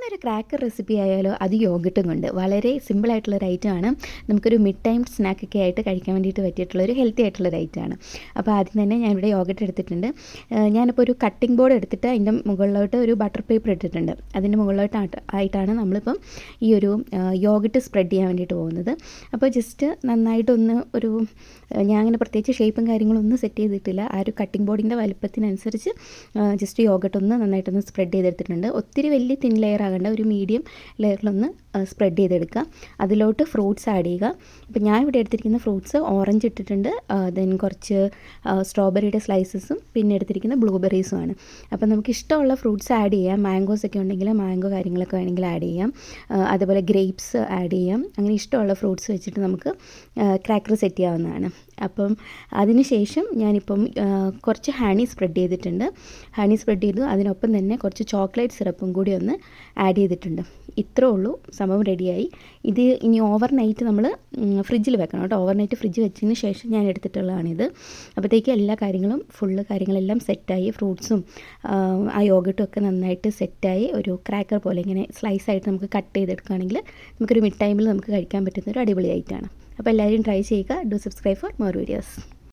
ഇന്നൊരു cracker recipe ആയാലോ, അത് യോഗട്ടും കൊണ്ട് വളരെ സിമ്പിളായിട്ടുള്ളൊരു ഐറ്റമാണ്. നമുക്കൊരു മിഡ് ടൈം സ്നാക്കൊക്കെ ആയിട്ട് കഴിക്കാൻ വേണ്ടിയിട്ട് പറ്റിയിട്ടുള്ളൊരു ഹെൽത്തി ആയിട്ടുള്ളൊരു ഐറ്റമാണ്. അപ്പോൾ ആദ്യം തന്നെ ഞാനിവിടെ യോഗട്ട് എടുത്തിട്ടുണ്ട്. ഞാനിപ്പോൾ ഒരു കട്ടിംഗ് ബോർഡ് എടുത്തിട്ട് അതിൻ്റെ മുകളിലോട്ട് ഒരു ബട്ടർ പേപ്പർ ഇട്ടിട്ടുണ്ട്. അതിൻ്റെ മുകളിലോട്ടായിട്ടാണ് നമ്മളിപ്പം ഈ ഒരു യോഗട്ട് സ്പ്രെഡ് ചെയ്യാൻ വേണ്ടിയിട്ട് പോകുന്നത്. അപ്പോൾ ജസ്റ്റ് നന്നായിട്ടൊന്ന് ഞാൻ അങ്ങനെ പ്രത്യേകിച്ച് ഷേപ്പും കാര്യങ്ങളൊന്നും സെറ്റ് ചെയ്തിട്ടില്ല. ആ ഒരു കട്ടിംഗ് ബോർഡിൻ്റെ വലുപ്പത്തിനനുസരിച്ച് ജസ്റ്റ് യോഗട്ടൊന്ന് നന്നായിട്ടൊന്ന് സ്പ്രെഡ് ചെയ്തെടുത്തിട്ടുണ്ട്. ഒത്തിരി വലിയ തിൻ ലെയർ ആകേണ്ട, ഒരു മീഡിയം ലെയറിലൊന്ന് സ്പ്രെഡ് ചെയ്തെടുക്കുക. അതിലോട്ട് ഫ്രൂട്ട്സ് ആഡ് ചെയ്യുക. ഇപ്പോൾ ഞാൻ ഇവിടെ എടുത്തിരിക്കുന്ന ഫ്രൂട്ട്സ് ഓറഞ്ച് ഇട്ടിട്ടുണ്ട്, ദെൻ കുറച്ച് സ്ട്രോബെറിയുടെ സ്ലൈസസും പിന്നെ എടുത്തിരിക്കുന്ന ബ്ലൂബെറീസുമാണ്. അപ്പോൾ നമുക്ക് ഇഷ്ടമുള്ള ഫ്രൂട്ട്സ് ആഡ് ചെയ്യാം. മാംഗോസ് ഒക്കെ ഉണ്ടെങ്കിൽ മാംഗോ കാര്യങ്ങളൊക്കെ വേണമെങ്കിൽ ആഡ് ചെയ്യാം. അതുപോലെ ഗ്രേപ്സ് ആഡ് ചെയ്യാം. അങ്ങനെ ഇഷ്ടമുള്ള ഫ്രൂട്ട്സ് വെച്ചിട്ട് നമുക്ക് ക്രാക്കർ സെറ്റ് ചെയ്യാവുന്നതാണ്. അപ്പം അതിന് ശേഷം ഞാനിപ്പം കുറച്ച് ഹണി സ്പ്രെഡ് ചെയ്തിട്ടുണ്ട്. ഹണി സ്പ്രെഡ് ചെയ്തു. അതിനൊപ്പം തന്നെ കുറച്ച് ചോക്ലേറ്റ് സിറപ്പും കൂടി ഒന്ന് ആഡ് ചെയ്തിട്ടുണ്ട്. ഇത്രേ ഉള്ളൂ, സംഭവം റെഡിയായി. ഇത് ഇനി ഓവർ നൈറ്റ് നമ്മൾ ഫ്രിഡ്ജിൽ വെക്കണം കേട്ടോ. ഓവർ നൈറ്റ് ഫ്രിഡ്ജ് വെച്ചതിന് ശേഷം ഞാൻ എടുത്തിട്ടുള്ളതാണിത്. അപ്പോഴത്തേക്ക് എല്ലാ കാര്യങ്ങളും കാര്യങ്ങളെല്ലാം സെറ്റായി. ഫ്രൂട്ട്സും ആ യോഗട്ടും ഒക്കെ നന്നായിട്ട് സെറ്റായി. ഒരു ക്രാക്കർ പോലെ ഇങ്ങനെ സ്ലൈസായിട്ട് നമുക്ക് കട്ട് ചെയ്തെടുക്കുകയാണെങ്കിൽ നമുക്കൊരു മിഡ് ടൈമിൽ നമുക്ക് കഴിക്കാൻ പറ്റുന്ന ഒരു അടിപൊളി ഐറ്റമാണ്. അപ്പോൾ എല്ലാവരും ട്രൈ ചെയ്യുക. Do subscribe for more videos.